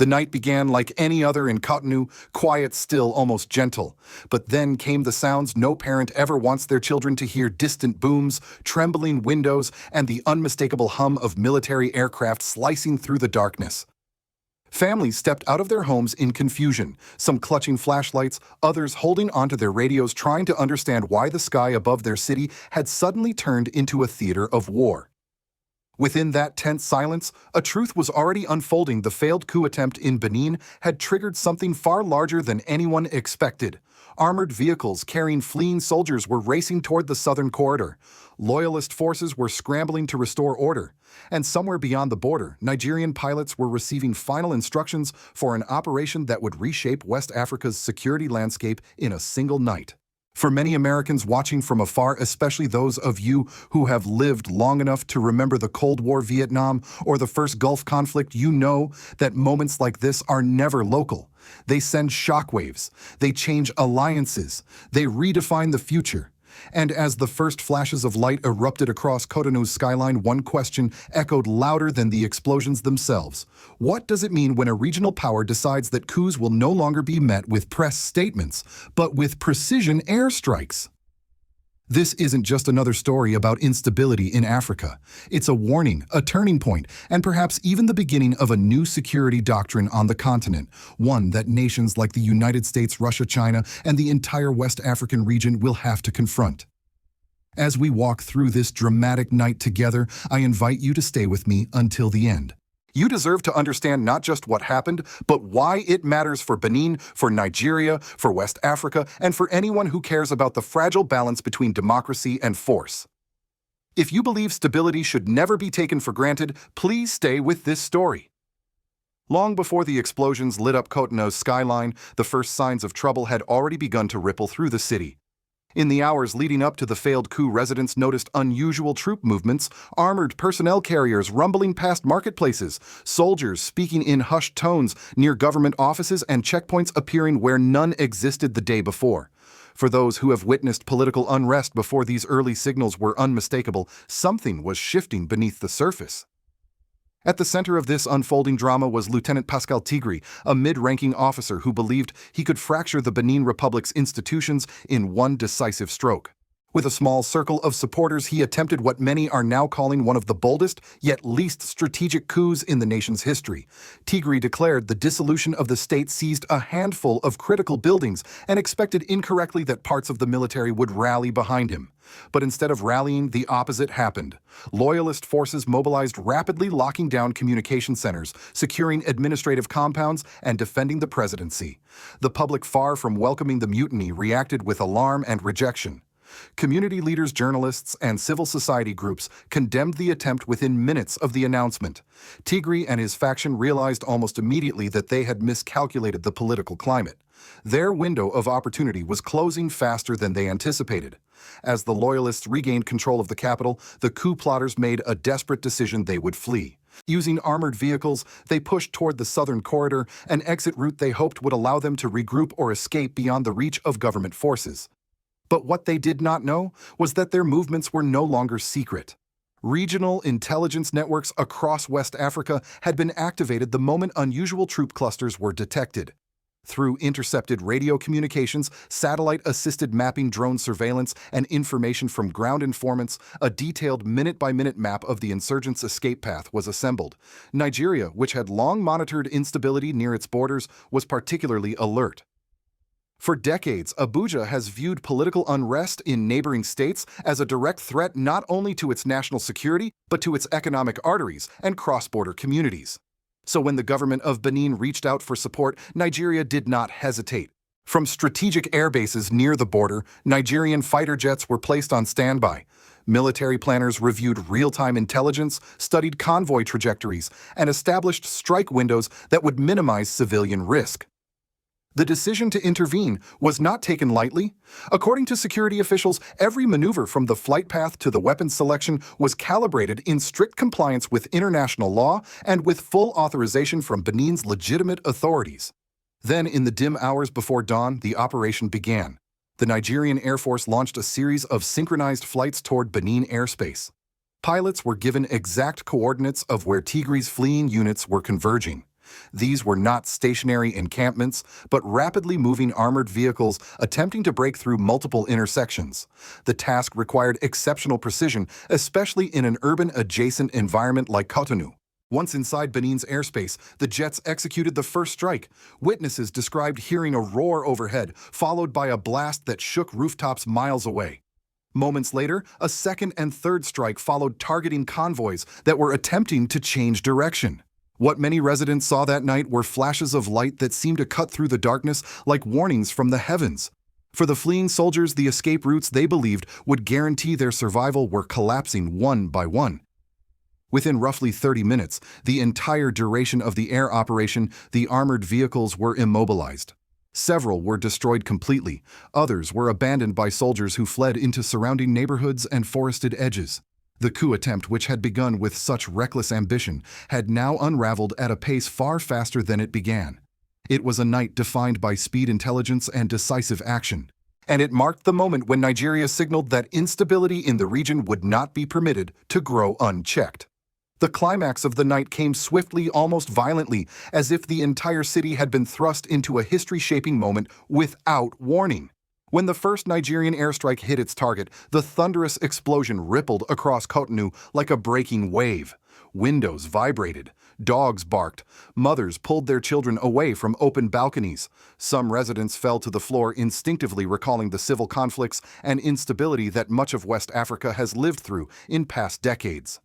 The night began like any other in Cotonou, quiet, still, almost gentle. But then came the sounds no parent ever wants their children to hear: distant booms, trembling windows, and the unmistakable hum of military aircraft slicing through the darkness. Families stepped out of their homes in confusion, some clutching flashlights, others holding onto their radios, trying to understand why the sky above their city had suddenly turned into a theater of war. Within that tense silence, a truth was already unfolding. The failed coup attempt in Benin had triggered something far larger than anyone expected. Armored vehicles carrying fleeing soldiers were racing toward the southern corridor. Loyalist forces were scrambling to restore order. And somewhere beyond the border, Nigerian pilots were receiving final instructions for an operation that would reshape West Africa's security landscape in a single night. For many Americans watching from afar, especially those of you who have lived long enough to remember the Cold War, Vietnam, or the first Gulf conflict, you know that moments like this are never local. They send shockwaves, they change alliances, they redefine the future. And as the first flashes of light erupted across Cotonou's skyline, one question echoed louder than the explosions themselves. What does it mean when a regional power decides that coups will no longer be met with press statements, but with precision airstrikes? This isn't just another story about instability in Africa. It's a warning, a turning point, and perhaps even the beginning of a new security doctrine on the continent, one that nations like the United States, Russia, China, and the entire West African region will have to confront. As we walk through this dramatic night together, I invite you to stay with me until the end. You deserve to understand not just what happened, but why it matters for Benin, for Nigeria, for West Africa, and for anyone who cares about the fragile balance between democracy and force. If you believe stability should never be taken for granted, please stay with this story. Long before the explosions lit up Cotonou's skyline, the first signs of trouble had already begun to ripple through the city. In the hours leading up to the failed coup, residents noticed unusual troop movements, armored personnel carriers rumbling past marketplaces, soldiers speaking in hushed tones near government offices, and checkpoints appearing where none existed the day before. For those who have witnessed political unrest before, these early signals were unmistakable. Something was shifting beneath the surface. At the center of this unfolding drama was Lieutenant Pascal Tigri, a mid-ranking officer who believed he could fracture the Benin Republic's institutions in one decisive stroke. With a small circle of supporters, he attempted what many are now calling one of the boldest, yet least strategic coups in the nation's history. Tigri declared the dissolution of the state, seized a handful of critical buildings, and expected incorrectly that parts of the military would rally behind him. But instead of rallying, the opposite happened. Loyalist forces mobilized rapidly, locking down communication centers, securing administrative compounds, and defending the presidency. The public, far from welcoming the mutiny, reacted with alarm and rejection. Community leaders, journalists, and civil society groups condemned the attempt within minutes of the announcement. Tigri and his faction realized almost immediately that they had miscalculated the political climate. Their window of opportunity was closing faster than they anticipated. As the loyalists regained control of the capital, the coup plotters made a desperate decision: they would flee. Using armored vehicles, they pushed toward the southern corridor, an exit route they hoped would allow them to regroup or escape beyond the reach of government forces. But what they did not know was that their movements were no longer secret. Regional intelligence networks across West Africa had been activated the moment unusual troop clusters were detected. Through intercepted radio communications, satellite-assisted mapping, drone surveillance, and information from ground informants, a detailed minute-by-minute map of the insurgents' escape path was assembled. Nigeria, which had long monitored instability near its borders, was particularly alert. For decades, Abuja has viewed political unrest in neighboring states as a direct threat not only to its national security, but to its economic arteries and cross-border communities. So when the government of Benin reached out for support, Nigeria did not hesitate. From strategic air bases near the border, Nigerian fighter jets were placed on standby. Military planners reviewed real-time intelligence, studied convoy trajectories, and established strike windows that would minimize civilian risk. The decision to intervene was not taken lightly. According to security officials, every maneuver from the flight path to the weapons selection was calibrated in strict compliance with international law and with full authorization from Benin's legitimate authorities. Then, in the dim hours before dawn, the operation began. The Nigerian Air Force launched a series of synchronized flights toward Benin airspace. Pilots were given exact coordinates of where Tigri's fleeing units were converging. These were not stationary encampments, but rapidly moving armored vehicles attempting to break through multiple intersections. The task required exceptional precision, especially in an urban-adjacent environment like Cotonou. Once inside Benin's airspace, the jets executed the first strike. Witnesses described hearing a roar overhead, followed by a blast that shook rooftops miles away. Moments later, a second and third strike followed, targeting convoys that were attempting to change direction. What many residents saw that night were flashes of light that seemed to cut through the darkness like warnings from the heavens. For the fleeing soldiers, the escape routes they believed would guarantee their survival were collapsing one by one. Within roughly 30 minutes, the entire duration of the air operation, the armored vehicles were immobilized. Several were destroyed completely. Others were abandoned by soldiers who fled into surrounding neighborhoods and forested edges. The coup attempt, which had begun with such reckless ambition, had now unraveled at a pace far faster than it began. It was a night defined by speed, intelligence, and decisive action. And it marked the moment when Nigeria signaled that instability in the region would not be permitted to grow unchecked. The climax of the night came swiftly, almost violently, as if the entire city had been thrust into a history-shaping moment without warning. When the first Nigerian airstrike hit its target, the thunderous explosion rippled across Cotonou like a breaking wave. Windows vibrated. Dogs barked. Mothers pulled their children away from open balconies. Some residents fell to the floor, instinctively recalling the civil conflicts and instability that much of West Africa has lived through in past decades.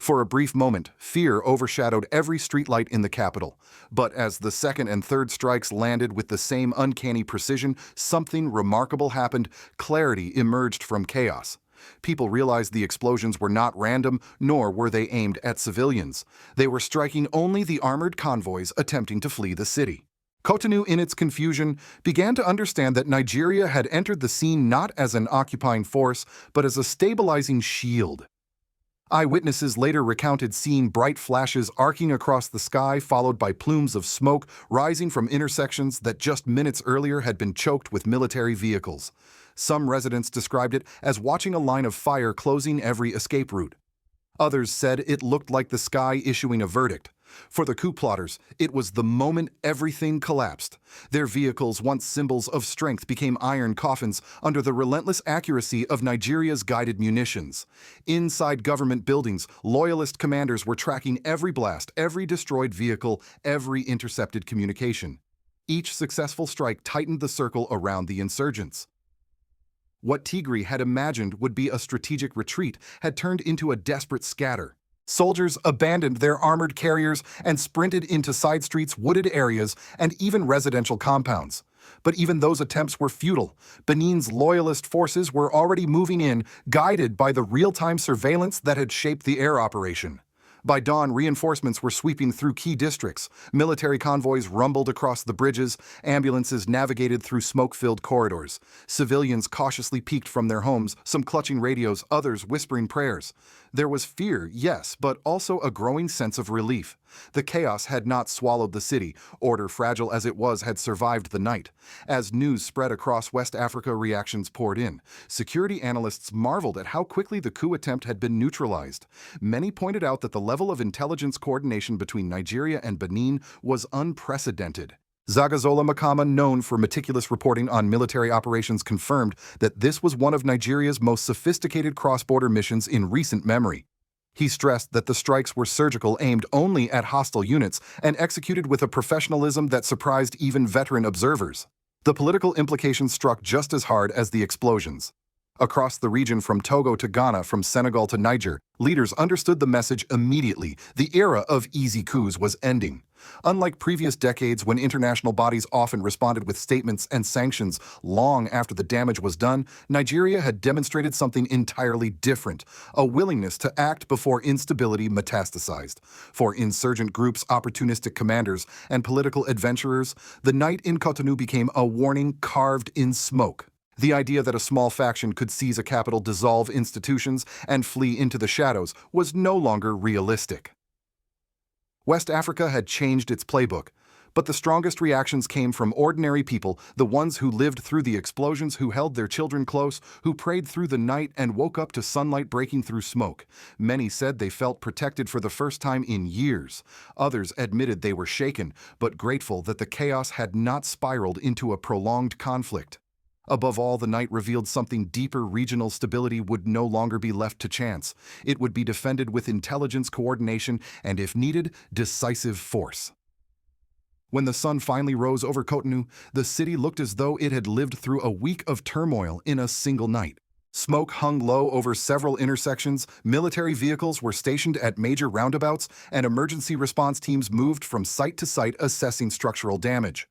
For a brief moment, fear overshadowed every streetlight in the capital. But as the second and third strikes landed with the same uncanny precision, something remarkable happened. Clarity emerged from chaos. People realized the explosions were not random, nor were they aimed at civilians. They were striking only the armored convoys attempting to flee the city. Cotonou, in its confusion, began to understand that Nigeria had entered the scene not as an occupying force, but as a stabilizing shield. Eyewitnesses later recounted seeing bright flashes arcing across the sky, followed by plumes of smoke rising from intersections that just minutes earlier had been choked with military vehicles. Some residents described it as watching a line of fire closing every escape route. Others said it looked like the sky issuing a verdict. For the coup plotters, it was the moment everything collapsed. Their vehicles, once symbols of strength, became iron coffins under the relentless accuracy of Nigeria's guided munitions. Inside government buildings, loyalist commanders were tracking every blast, every destroyed vehicle, every intercepted communication. Each successful strike tightened the circle around the insurgents. What Tigri had imagined would be a strategic retreat had turned into a desperate scatter. Soldiers abandoned their armored carriers and sprinted into side streets, wooded areas, and even residential compounds. But even those attempts were futile. Benin's loyalist forces were already moving in, guided by the real-time surveillance that had shaped the air operation. By dawn, reinforcements were sweeping through key districts. Military convoys rumbled across the bridges. Ambulances navigated through smoke-filled corridors. Civilians cautiously peeked from their homes, some clutching radios, others whispering prayers. There was fear, yes, but also a growing sense of relief. The chaos had not swallowed the city. Order, fragile as it was, had survived the night. As news spread across West Africa, reactions poured in. Security analysts marveled at how quickly the coup attempt had been neutralized. Many pointed out that the level of intelligence coordination between Nigeria and Benin was unprecedented. Zagazola Makama, known for meticulous reporting on military operations, confirmed that this was one of Nigeria's most sophisticated cross-border missions in recent memory. He stressed that the strikes were surgical, aimed only at hostile units, and executed with a professionalism that surprised even veteran observers. The political implications struck just as hard as the explosions. Across the region, from Togo to Ghana, from Senegal to Niger, leaders understood the message immediately. The era of easy coups was ending. Unlike previous decades when international bodies often responded with statements and sanctions long after the damage was done, Nigeria had demonstrated something entirely different, a willingness to act before instability metastasized. For insurgent groups, opportunistic commanders, and political adventurers, the night in Cotonou became a warning carved in smoke. The idea that a small faction could seize a capital, dissolve institutions, and flee into the shadows was no longer realistic. West Africa had changed its playbook, But the strongest reactions came from ordinary people, the ones who lived through the explosions, who held their children close, who prayed through the night and woke up to sunlight breaking through smoke. Many said they felt protected for the first time in years. Others admitted they were shaken, but grateful that the chaos had not spiraled into a prolonged conflict. Above all, the night revealed something deeper. Regional stability would no longer be left to chance. It would be defended with intelligence, coordination, and, if needed, decisive force. When the sun finally rose over Cotonou, the city looked as though it had lived through a week of turmoil in a single night. Smoke hung low over several intersections, military vehicles were stationed at major roundabouts, and emergency response teams moved from site to site assessing structural damage.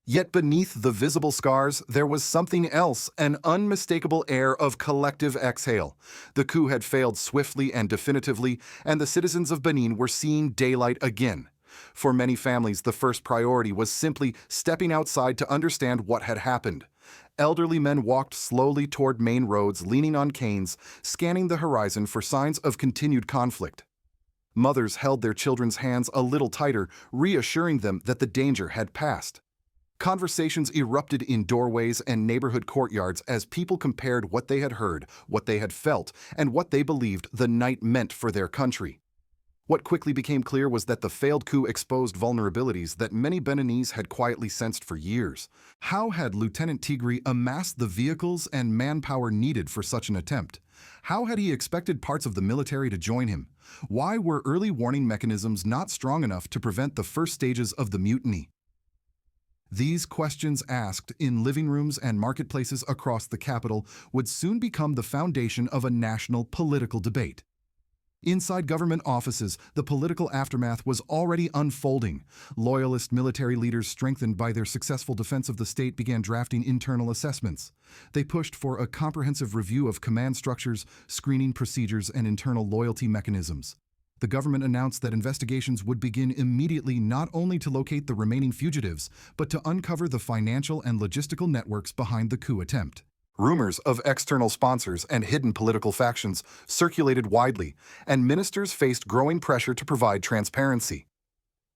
Yet beneath the visible scars, there was something else, an unmistakable air of collective exhale. The coup had failed swiftly and definitively, and the citizens of Benin were seeing daylight again. For many families, the first priority was simply stepping outside to understand what had happened. Elderly men walked slowly toward main roads, leaning on canes, scanning the horizon for signs of continued conflict. Mothers held their children's hands a little tighter, reassuring them that the danger had passed. Conversations erupted in doorways and neighborhood courtyards as people compared what they had heard, what they had felt, and what they believed the night meant for their country. What quickly became clear was that the failed coup exposed vulnerabilities that many Beninese had quietly sensed for years. How had Lieutenant Tigri amassed the vehicles and manpower needed for such an attempt? How had he expected parts of the military to join him? Why were early warning mechanisms not strong enough to prevent the first stages of the mutiny? These questions asked in living rooms and marketplaces across the capital would soon become the foundation of a national political debate. Inside government offices, the political aftermath was already unfolding. Loyalist military leaders, strengthened by their successful defense of the state, began drafting internal assessments. They pushed for a comprehensive review of command structures, screening procedures, and internal loyalty mechanisms. The government announced that investigations would begin immediately, not only to locate the remaining fugitives, but to uncover the financial and logistical networks behind the coup attempt. Rumors of external sponsors and hidden political factions circulated widely, and ministers faced growing pressure to provide transparency.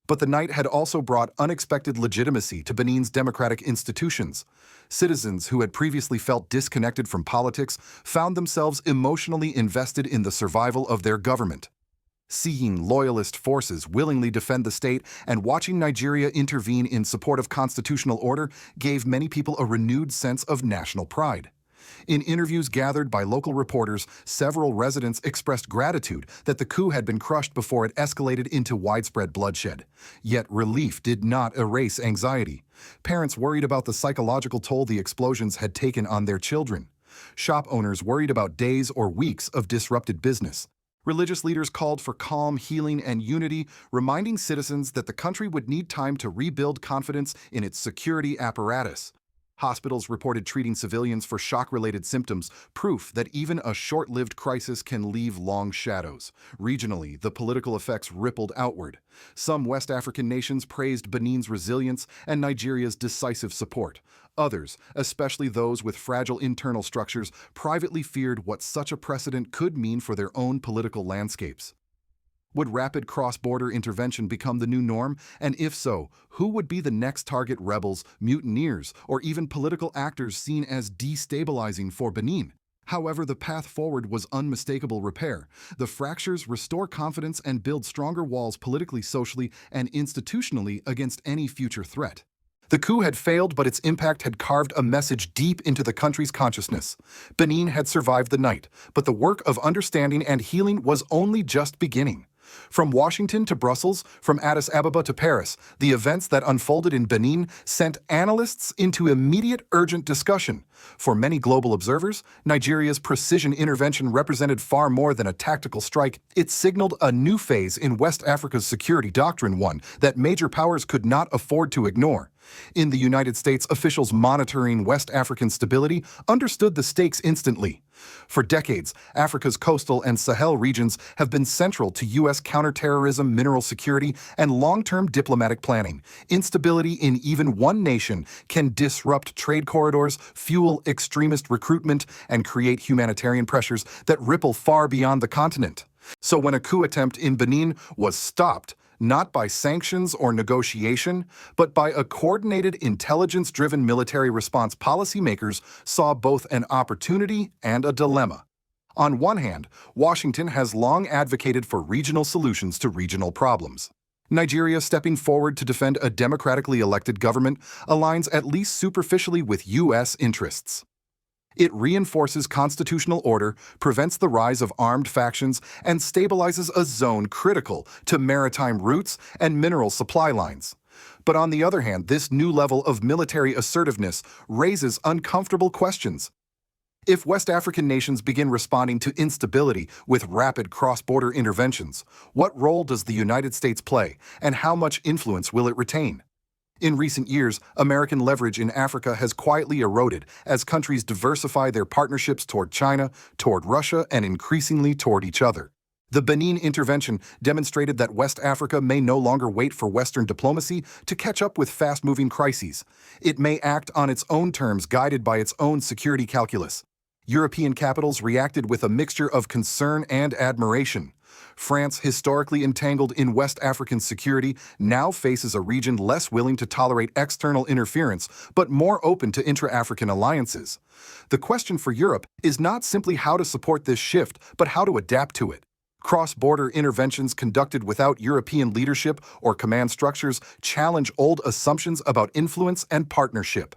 But the night had also brought unexpected legitimacy to Benin's democratic institutions. Citizens who had previously felt disconnected from politics found themselves emotionally invested in the survival of their government. Seeing loyalist forces willingly defend the state and watching Nigeria intervene in support of constitutional order gave many people a renewed sense of national pride. In interviews gathered by local reporters, several residents expressed gratitude that the coup had been crushed before it escalated into widespread bloodshed. Yet relief did not erase anxiety. Parents worried about the psychological toll the explosions had taken on their children. Shop owners worried about days or weeks of disrupted business. Religious leaders called for calm, healing, and unity, reminding citizens that the country would need time to rebuild confidence in its security apparatus. Hospitals reported treating civilians for shock-related symptoms, proof that even a short-lived crisis can leave long shadows. Regionally, the political effects rippled outward. Some West African nations praised Benin's resilience and Nigeria's decisive support. Others, especially those with fragile internal structures, privately feared what such a precedent could mean for their own political landscapes. Would rapid cross-border intervention become the new norm? And if so, who would be the next target? Rebels, mutineers, or even political actors seen as destabilizing for Benin? However, the path forward was unmistakable: repair. The fractures restore confidence and build stronger walls politically, socially, and institutionally against any future threat. The coup had failed, but its impact had carved a message deep into the country's consciousness. Benin had survived the night, but the work of understanding and healing was only just beginning. From Washington to Brussels, from Addis Ababa to Paris, the events that unfolded in Benin sent analysts into immediate, urgent discussion. For many global observers, Nigeria's precision intervention represented far more than a tactical strike. It signaled a new phase in West Africa's security doctrine, one that major powers could not afford to ignore. In the United States, officials monitoring West African stability understood the stakes instantly. For decades, Africa's coastal and Sahel regions have been central to U.S. counterterrorism, mineral security, and long-term diplomatic planning. Instability in even one nation can disrupt trade corridors, fuel extremist recruitment, and create humanitarian pressures that ripple far beyond the continent. So when a coup attempt in Benin was stopped, not by sanctions or negotiation, but by a coordinated, intelligence-driven military response. Policymakers saw both an opportunity and a dilemma. On one hand, Washington has long advocated for regional solutions to regional problems. Nigeria stepping forward to defend a democratically elected government aligns at least superficially with U.S. interests. It reinforces constitutional order, prevents the rise of armed factions, and stabilizes a zone critical to maritime routes and mineral supply lines. But on the other hand, this new level of military assertiveness raises uncomfortable questions. If West African nations begin responding to instability with rapid cross-border interventions, what role does the United States play, and how much influence will it retain? In recent years, American leverage in Africa has quietly eroded as countries diversify their partnerships toward China, toward Russia, and increasingly toward each other. The Benin intervention demonstrated that West Africa may no longer wait for Western diplomacy to catch up with fast-moving crises. It may act on its own terms, guided by its own security calculus. European capitals reacted with a mixture of concern and admiration. France, historically entangled in West African security, now faces a region less willing to tolerate external interference, but more open to intra-African alliances. The question for Europe is not simply how to support this shift, but how to adapt to it. Cross-border interventions conducted without European leadership or command structures challenge old assumptions about influence and partnership.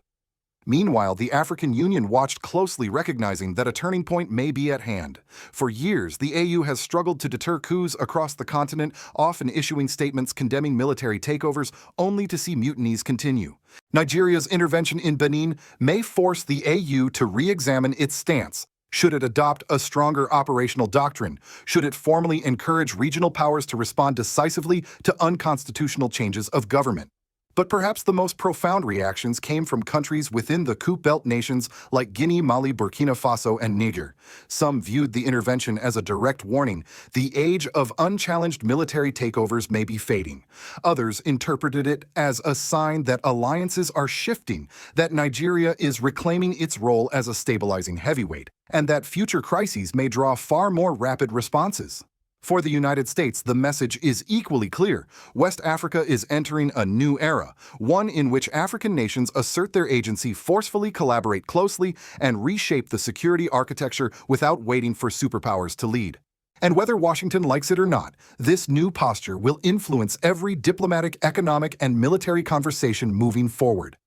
Meanwhile, the African Union watched closely, recognizing that a turning point may be at hand. For years, the AU has struggled to deter coups across the continent, often issuing statements condemning military takeovers, only to see mutinies continue. Nigeria's intervention in Benin may force the AU to re-examine its stance. Should it adopt a stronger operational doctrine? Should it formally encourage regional powers to respond decisively to unconstitutional changes of government? But perhaps the most profound reactions came from countries within the Coup Belt nations like Guinea, Mali, Burkina Faso, and Niger. Some viewed the intervention as a direct warning. The age of unchallenged military takeovers may be fading. Others interpreted it as a sign that alliances are shifting, that Nigeria is reclaiming its role as a stabilizing heavyweight, and that future crises may draw far more rapid responses. For the United States, the message is equally clear. West Africa is entering a new era, one in which African nations assert their agency, forcefully collaborate closely, and reshape the security architecture without waiting for superpowers to lead. And whether Washington likes it or not, this new posture will influence every diplomatic, economic, and military conversation moving forward.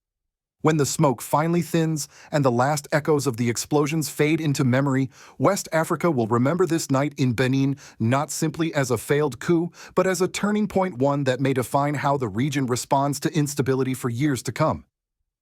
When the smoke finally thins and the last echoes of the explosions fade into memory, West Africa will remember this night in Benin not simply as a failed coup, but as a turning point, one that may define how the region responds to instability for years to come.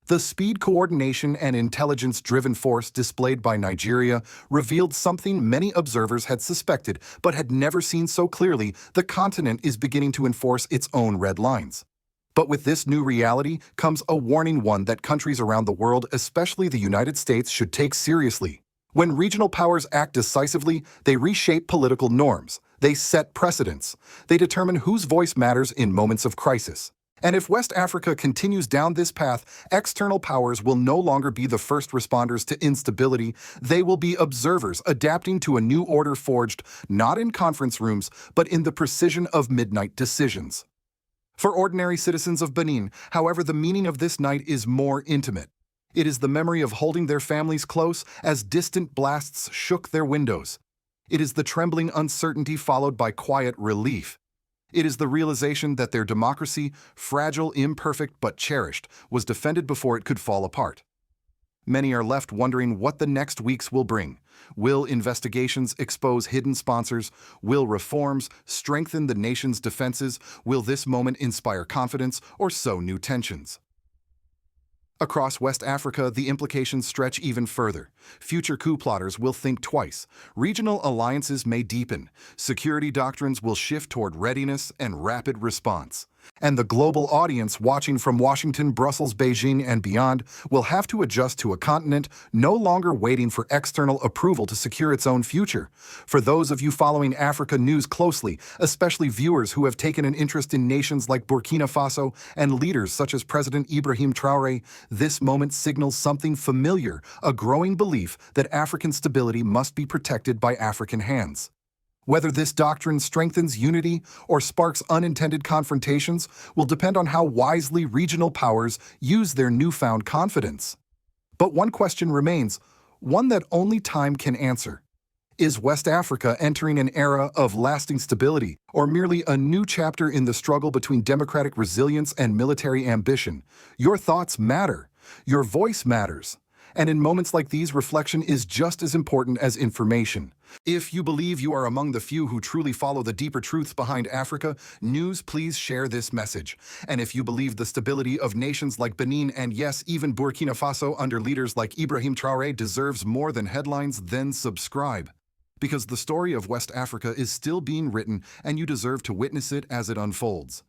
The speed, coordination, and intelligence-driven force displayed by Nigeria revealed something many observers had suspected but had never seen so clearly: the continent is beginning to enforce its own red lines. But with this new reality comes a warning, one that countries around the world, especially the United States, should take seriously. When regional powers act decisively, they reshape political norms. They set precedents. They determine whose voice matters in moments of crisis. And if West Africa continues down this path, external powers will no longer be the first responders to instability. They will be observers, adapting to a new order forged not in conference rooms, but in the precision of midnight decisions. For ordinary citizens of Benin, however, the meaning of this night is more intimate. It is the memory of holding their families close as distant blasts shook their windows. It is the trembling uncertainty followed by quiet relief. It is the realization that their democracy, fragile, imperfect, but cherished, was defended before it could fall apart. Many are left wondering what the next weeks will bring. Will investigations expose hidden sponsors? Will reforms strengthen the nation's defenses? Will this moment inspire confidence or sow new tensions? Across West Africa, the implications stretch even further. Future coup plotters will think twice. Regional alliances may deepen. Security doctrines will shift toward readiness and rapid response. And the global audience watching from Washington, Brussels, Beijing, and beyond will have to adjust to a continent no longer waiting for external approval to secure its own future. For those of you following Africa news closely, especially viewers who have taken an interest in nations like Burkina Faso and leaders such as President Ibrahim Traoré, this moment signals something familiar: a growing belief that African stability must be protected by African hands. Whether this doctrine strengthens unity or sparks unintended confrontations will depend on how wisely regional powers use their newfound confidence. But one question remains, one that only time can answer. Is West Africa entering an era of lasting stability, or merely a new chapter in the struggle between democratic resilience and military ambition? Your thoughts matter. Your voice matters. And in moments like these, reflection is just as important as information. If you believe you are among the few who truly follow the deeper truths behind Africa news, please share this message. And if you believe the stability of nations like Benin and yes, even Burkina Faso under leaders like Ibrahim Traoré deserves more than headlines, then subscribe. Because the story of West Africa is still being written and you deserve to witness it as it unfolds.